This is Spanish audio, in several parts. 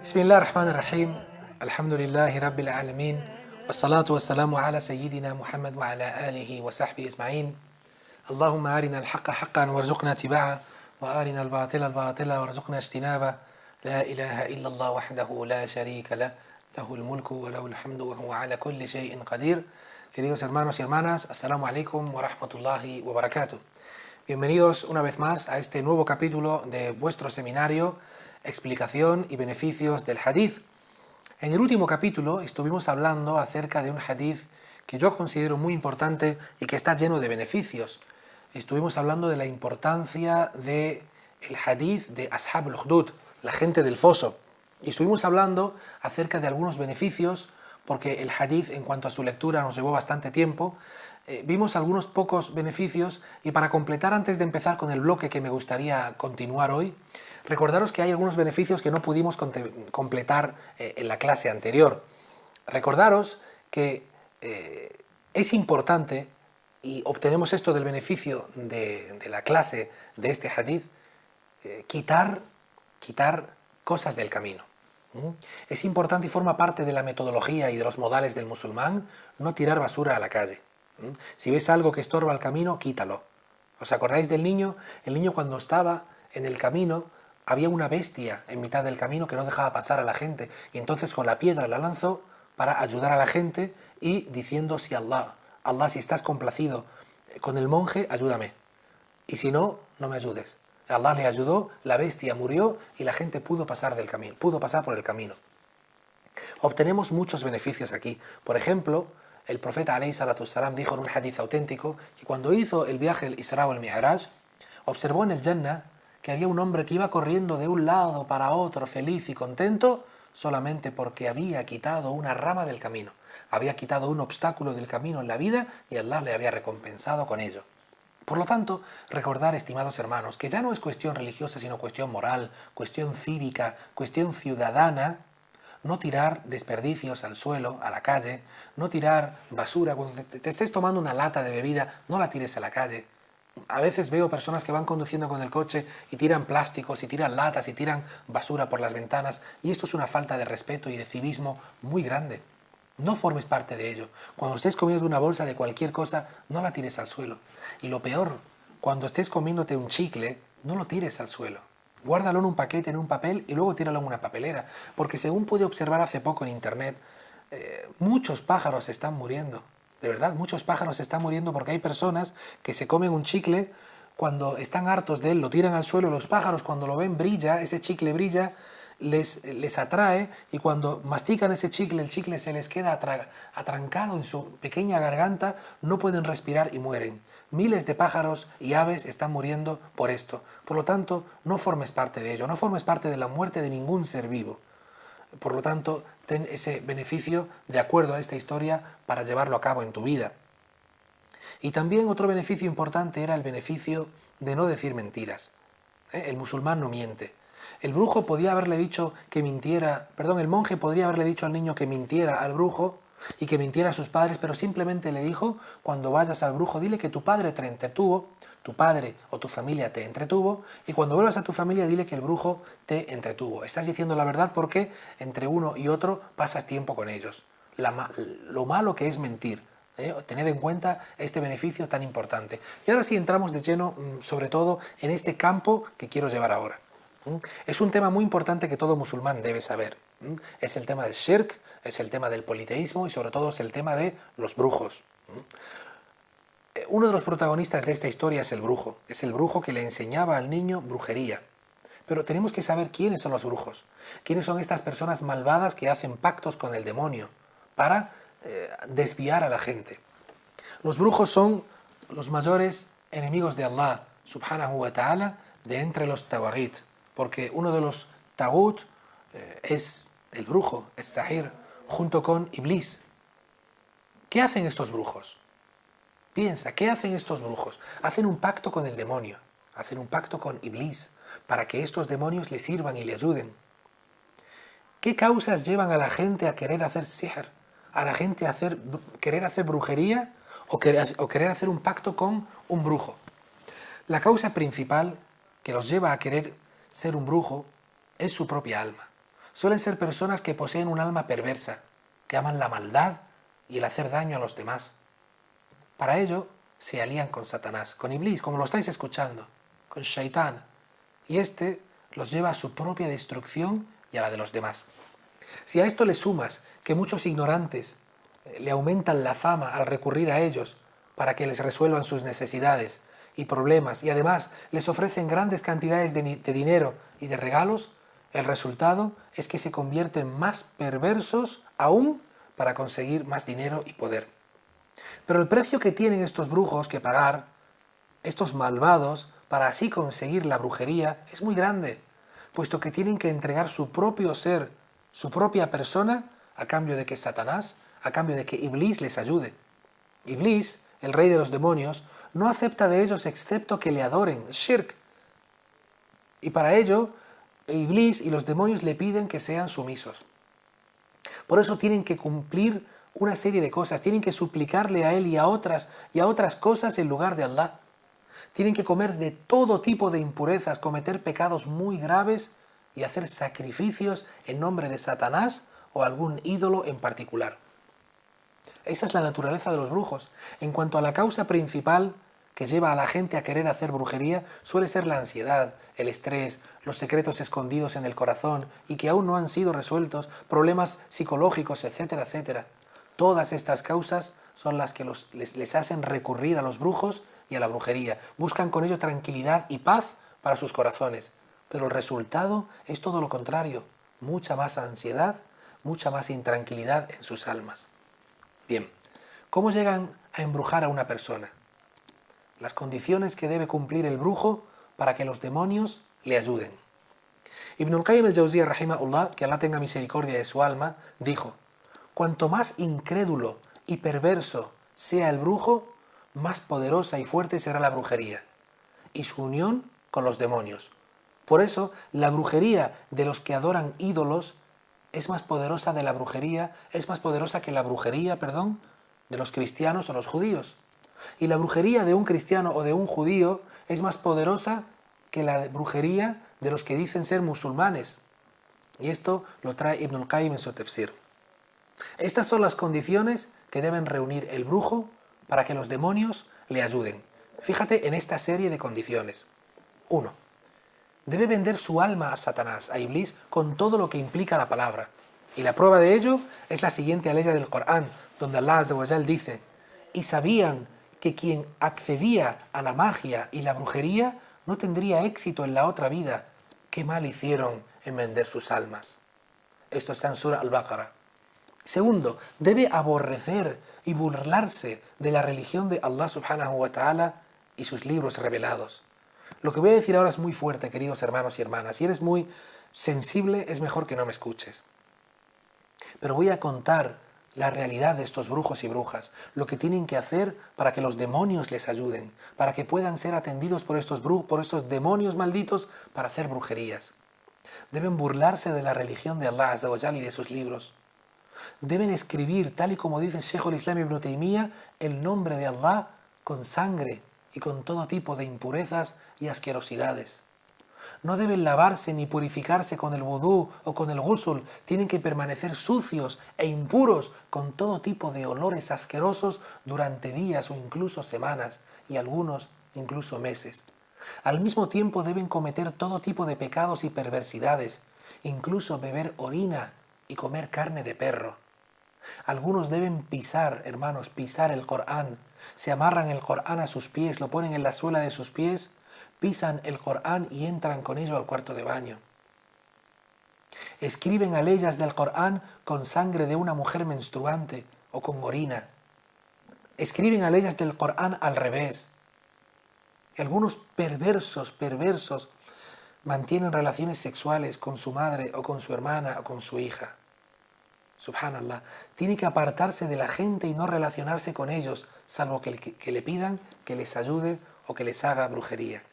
بسم الله الرحمن الرحيم الحمد لله رب العالمين والصلاة والسلام على سيدنا محمد وعلى آله وصحبه أجمعين اللهم أرنا الحق حقا وارزقنا اتباعه وأرنا الباطل باطلا وارزقنا اجتنابه لا إله إلا الله وحده لا شريك له له الملك وله الحمد وهو على كل شيء قدير. Queridos hermanos y hermanas, Assalamu alaikum wa rahmatullahi wa barakatuh. Bienvenidos una vez más a este nuevo capítulo de vuestro seminario Explicación y beneficios del hadith. En el último capítulo estuvimos hablando acerca de un hadith que yo considero muy importante y que está lleno de beneficios. Estuvimos hablando de la importancia del hadith de Ashab al-Ukhdud, la gente del foso. Y estuvimos hablando acerca de algunos beneficios, porque el hadith en cuanto a su lectura nos llevó bastante tiempo. Vimos algunos pocos beneficios y para completar, antes de empezar con el bloque que me gustaría continuar hoy, recordaros que hay algunos beneficios que no pudimos completar en la clase anterior. Recordaros que es importante, y obtenemos esto del beneficio de la clase de este hadith, quitar cosas del camino. Es importante y forma parte de la metodología y de los modales del musulmán no tirar basura a la calle. Si ves algo que estorba el camino, quítalo. ¿Os acordáis del niño? El niño, cuando estaba en el camino, había una bestia en mitad del camino que no dejaba pasar a la gente, y entonces con la piedra la lanzó para ayudar a la gente y diciendo: si Allah, si estás complacido con el monje, ayúdame, y si no, no me ayudes. Allah le ayudó, la bestia murió y la gente pudo pasar por el camino. Obtenemos muchos beneficios aquí. Por ejemplo, el profeta alayhi salatu wassalam dijo en un hadith auténtico que cuando hizo el viaje el Isra o el Mi'raj, observó en el Jannah que había un hombre que iba corriendo de un lado para otro feliz y contento solamente porque había quitado una rama del camino, había quitado un obstáculo del camino en la vida y Allah le había recompensado con ello. Por lo tanto, recordar, estimados hermanos, que ya no es cuestión religiosa, sino cuestión moral, cuestión cívica, cuestión ciudadana. No tirar desperdicios al suelo, a la calle, no tirar basura. Cuando te estés tomando una lata de bebida, no la tires a la calle. A veces veo personas que van conduciendo con el coche y tiran plásticos, y tiran latas, y tiran basura por las ventanas, y esto es una falta de respeto y de civismo muy grande. No formes parte de ello. Cuando estés comiendo una bolsa de cualquier cosa, no la tires al suelo. Y lo peor, cuando estés comiéndote un chicle, no lo tires al suelo. Guárdalo en un paquete, en un papel, y luego tíralo en una papelera. Porque según pude observar hace poco en internet, muchos pájaros están muriendo. De verdad, muchos pájaros están muriendo porque hay personas que se comen un chicle, cuando están hartos de él, lo tiran al suelo. Los pájaros, cuando lo ven, brilla, ese chicle brilla, les atrae, y cuando mastican ese chicle, el chicle se les queda atrancado en su pequeña garganta, no pueden respirar y mueren. Miles de pájaros y aves están muriendo por esto. Por lo tanto, no formes parte de ello, no formes parte de la muerte de ningún ser vivo. Por lo tanto, ten ese beneficio de acuerdo a esta historia para llevarlo a cabo en tu vida. Y también otro beneficio importante era el beneficio de no decir mentiras. El musulmán no miente. El brujo podía haberle dicho que mintiera, el monje podría haberle dicho al niño que mintiera al brujo y que mintiera a sus padres, pero simplemente le dijo: cuando vayas al brujo, dile que tu padre te entretuvo, tu padre o tu familia te entretuvo, y cuando vuelvas a tu familia, dile que el brujo te entretuvo. Estás diciendo la verdad porque entre uno y otro pasas tiempo con ellos. Lo malo que es mentir. Tened en cuenta este beneficio tan importante. Y ahora sí entramos de lleno, sobre todo en este campo que quiero llevar ahora. Es un tema muy importante que todo musulmán debe saber. Es el tema del shirk, es el tema del politeísmo y sobre todo es el tema de los brujos. Uno de los protagonistas de esta historia es el brujo que le enseñaba al niño brujería. Pero tenemos que saber quiénes son los brujos, quiénes son estas personas malvadas que hacen pactos con el demonio para desviar a la gente. Los brujos son los mayores enemigos de Allah subhanahu wa ta'ala de entre los tawaghit, porque uno de los taghut es el brujo, es Sahir, junto con Iblis. ¿Qué hacen estos brujos? Piensa, ¿qué hacen estos brujos? Hacen un pacto con el demonio, hacen un pacto con Iblis, para que estos demonios le sirvan y le ayuden. ¿Qué causas llevan a la gente a querer hacer sihr? A la gente a querer hacer brujería o querer hacer un pacto con un brujo. La causa principal que los lleva a querer ser un brujo es su propia alma. suelen ser personas que poseen un alma perversa, que aman la maldad y el hacer daño a los demás. Para ello se alían con Satanás, con Iblis, como lo estáis escuchando, con Shaitán, y este los lleva a su propia destrucción y a la de los demás. Si a esto le sumas que muchos ignorantes le aumentan la fama al recurrir a ellos para que les resuelvan sus necesidades y problemas, y además les ofrecen grandes cantidades de dinero y de regalos, el resultado es que se convierten más perversos aún para conseguir más dinero y poder. Pero el precio que tienen estos brujos que pagar, estos malvados, para así conseguir la brujería, es muy grande, puesto que tienen que entregar su propio ser, su propia persona, a cambio de que Satanás, a cambio de que Iblis les ayude. Iblis, el rey de los demonios, no acepta de ellos excepto que le adoren, shirk. Y para ello, Iblis y los demonios le piden que sean sumisos. Por eso tienen que cumplir una serie de cosas, tienen que suplicarle a él y a otras cosas en lugar de Allah. Tienen que comer de todo tipo de impurezas, cometer pecados muy graves y hacer sacrificios en nombre de Satanás o algún ídolo en particular. Esa es la naturaleza de los brujos. En cuanto a la causa principal que lleva a la gente a querer hacer brujería, suele ser la ansiedad, el estrés, los secretos escondidos en el corazón y que aún no han sido resueltos, problemas psicológicos, etcétera, etcétera. Todas estas causas son las que les hacen recurrir a los brujos y a la brujería. Buscan con ello tranquilidad y paz para sus corazones. Pero el resultado es todo lo contrario. Mucha más ansiedad, mucha más intranquilidad en sus almas. Bien, ¿cómo llegan a embrujar a una persona? Las condiciones que debe cumplir el brujo para que los demonios le ayuden. Ibn al-Qayyim al-Jawziyya, rahimahullah, que Allah tenga misericordia de su alma, dijo: cuanto más incrédulo y perverso sea el brujo, más poderosa y fuerte será la brujería y su unión con los demonios. Por eso, la brujería de los que adoran ídolos es más poderosa que la brujería, de los cristianos o los judíos. Y la brujería de un cristiano o de un judío es más poderosa que la brujería de los que dicen ser musulmanes. Y esto lo trae Ibn al-Qayyim en su tafsir. Estas son las condiciones que deben reunir el brujo para que los demonios le ayuden. Fíjate en esta serie de condiciones. 1. Debe vender su alma a Satanás, a Iblis, con todo lo que implica la palabra. Y la prueba de ello es la siguiente aleya del Corán, donde Allah Azza wa Jal dice: y sabían que quien accedía a la magia y la brujería no tendría éxito en la otra vida. ¿Qué mal hicieron en vender sus almas? Esto está en Surah Al-Baqarah. Segundo, debe aborrecer y burlarse de la religión de Allah subhanahu wa ta'ala y sus libros revelados. Lo que voy a decir ahora es muy fuerte, queridos hermanos y hermanas. Si eres muy sensible, es mejor que no me escuches. Pero voy a contar la realidad de estos brujos y brujas, lo que tienen que hacer para que los demonios les ayuden, para que puedan ser atendidos por estos demonios malditos para hacer brujerías. Deben burlarse de la religión de Allah Azza wa Jal y de sus libros. Deben escribir, tal y como dice Shaykh al-Islam ibn Taymiyyah, el nombre de Allah con sangre y con todo tipo de impurezas y asquerosidades. No deben lavarse ni purificarse con el vudú o con el ghusl, tienen que permanecer sucios e impuros con todo tipo de olores asquerosos durante días o incluso semanas, y algunos incluso meses. Al mismo tiempo deben cometer todo tipo de pecados y perversidades, incluso beber orina y comer carne de perro. Algunos deben pisar el Corán, se amarran el Corán a sus pies, lo ponen en la suela de sus pies, pisan el Corán y entran con ello al cuarto de baño. Escriben aleyas del Corán con sangre de una mujer menstruante o con orina. Escriben aleyas del Corán al revés. Y algunos perversos mantienen relaciones sexuales con su madre o con su hermana o con su hija. Subhanallah, tiene que apartarse de la gente y no relacionarse con ellos, salvo que le pidan que les ayude o que les haga brujería.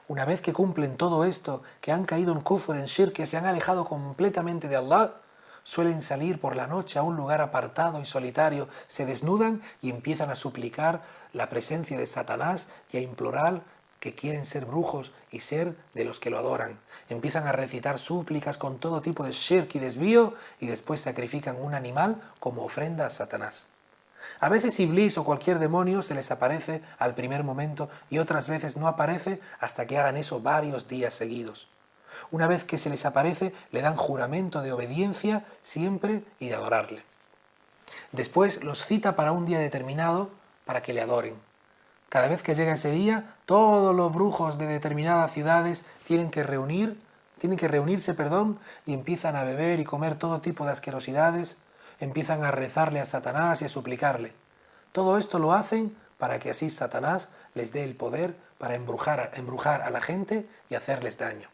Una vez que cumplen todo esto, que han caído en kufr, en shirk, que se han alejado completamente de Allah, suelen salir por la noche a un lugar apartado y solitario, se desnudan y empiezan a suplicar la presencia de Satanás y a implorar que quieren ser brujos y ser de los que lo adoran. Empiezan a recitar súplicas con todo tipo de shirk y desvío y después sacrifican un animal como ofrenda a Satanás. A veces Iblis o cualquier demonio se les aparece al primer momento y otras veces no aparece hasta que hagan eso varios días seguidos. Una vez que se les aparece, le dan juramento de obediencia siempre y de adorarle. Después los cita para un día determinado para que le adoren. Cada vez que llega ese día, todos los brujos de determinadas ciudades tienen que reunirse, y empiezan a beber y comer todo tipo de asquerosidades, empiezan a rezarle a Satanás y a suplicarle. Todo esto lo hacen para que así Satanás les dé el poder para embrujar a la gente y hacerles daño.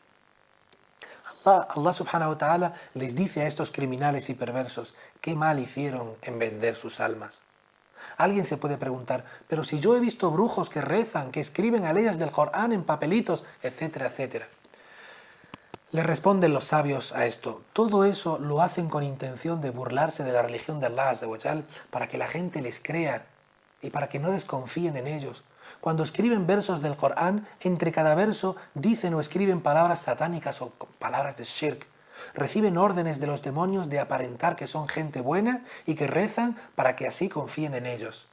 Allah subhanahu wa ta'ala les dice a estos criminales y perversos qué mal hicieron en vender sus almas. Alguien se puede preguntar, pero si yo he visto brujos que rezan, que escriben aleyas del Corán en papelitos, etcétera, etcétera. Le responden los sabios a esto. Todo eso lo hacen con intención de burlarse de la religión de Allah Azza wa Jal para que la gente les crea y para que no desconfíen en ellos. Cuando escriben versos del Corán, entre cada verso dicen o escriben palabras satánicas o palabras de shirk. Reciben órdenes de los demonios de aparentar que son gente buena y que rezan para que así confíen en ellos.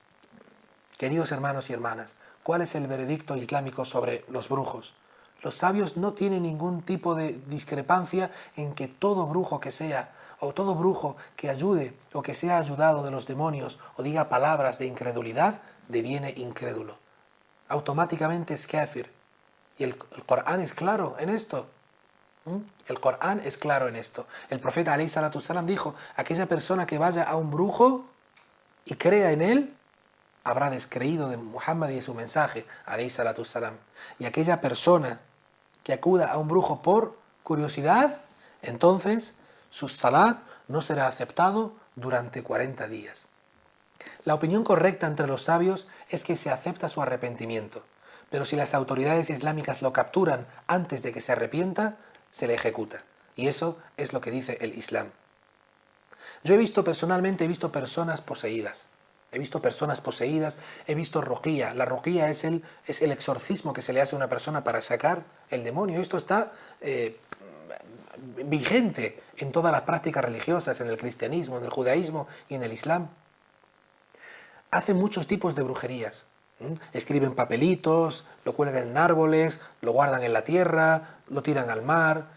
Queridos hermanos y hermanas, ¿cuál es el veredicto islámico sobre los brujos? Los sabios no tienen ningún tipo de discrepancia en que todo brujo que sea, o todo brujo que ayude o que sea ayudado de los demonios o diga palabras de incredulidad, deviene incrédulo. Automáticamente es kafir. Y el Corán es claro en esto. El Corán es claro en esto. El profeta alayhi salatu salam dijo, aquella persona que vaya a un brujo y crea en él, habrá descreído de Muhammad y de su mensaje, alayhi salatu salam. Y aquella persona que acuda a un brujo por curiosidad, entonces su salat no será aceptado durante 40 días. La opinión correcta entre los sabios es que se acepta su arrepentimiento, pero si las autoridades islámicas lo capturan antes de que se arrepienta, se le ejecuta. Y eso es lo que dice el Islam. Yo personalmente he visto personas poseídas. He visto ruqiyya. La ruqiyya es el exorcismo que se le hace a una persona para sacar el demonio. Esto está vigente en todas las prácticas religiosas, en el cristianismo, en el judaísmo y en el islam. Hacen muchos tipos de brujerías. Escriben papelitos, lo cuelgan en árboles, lo guardan en la tierra, lo tiran al mar.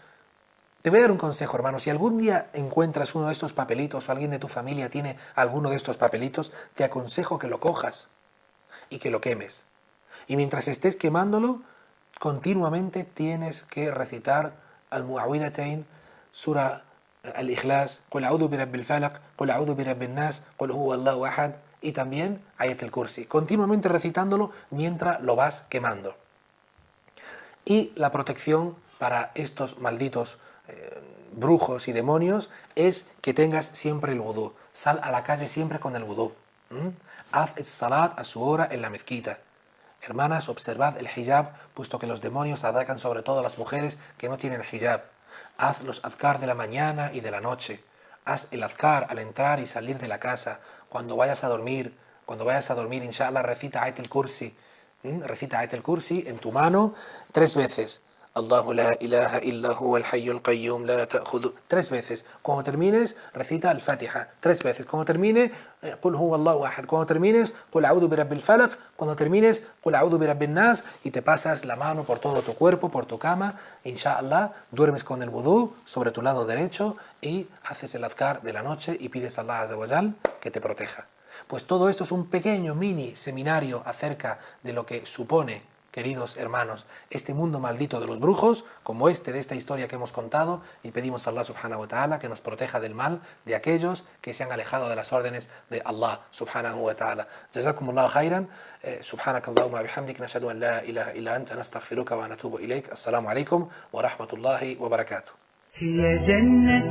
Te voy a dar un consejo, hermano. Si algún día encuentras uno de estos papelitos o alguien de tu familia tiene alguno de estos papelitos, te aconsejo que lo cojas y que lo quemes. Y mientras estés quemándolo, continuamente tienes que recitar al-Mu'awwidhatayn, Sura al-Ikhlas, Qul a'udhu bi rabbil falaq, Qul a'udhu bi rabbin nas, Qul huwa Allahu ahad, y también Ayat al-Kursi. Continuamente recitándolo mientras lo vas quemando. Y la protección para estos malditos brujos y demonios es que tengas siempre el wudú. Sal a la calle siempre con el wudú. Haz el salat a su hora en la mezquita. Hermanas, observad el hijab, puesto que los demonios atacan sobre todo a las mujeres que no tienen hijab. Haz los azkar de la mañana y de la noche. Haz el azkar al entrar y salir de la casa. Cuando vayas a dormir, inshallah, recita Ayat al-Kursi. Recita Ayat al-Kursi en tu mano 3 veces. Allahu la ilaha illa huwa al-hayyul qayyum la ta'khudhu. 3 veces. Cuando termines, recita al-Fatiha. 3 veces. Cuando termine, Qul huwa Allahu ahad. Cuando termines, Qul a'udhu bi rabbil falaq. Cuando termines, Qul a'udhu bi rabbin nas. Y te pasas la mano por todo tu cuerpo, por tu cama. Inshallah, duermes con el wudú sobre tu lado derecho y haces el azkar de la noche y pides a Allah Azza wa Jal que te proteja. Pues todo esto es un pequeño mini seminario acerca de lo que supone, queridos hermanos, este mundo maldito de los brujos, como de esta historia que hemos contado, y pedimos a Allah subhanahu wa ta'ala que nos proteja del mal de aquellos que se han alejado de las órdenes de Allah subhanahu wa ta'ala. Jazakumullahu khairan, subhanakallahumma bihamdik, nashhadu an la ilaha illa anta, nastaghfiruka wa natubu ilayk. Assalamu alaikum wa rahmatullahi wa barakatuh.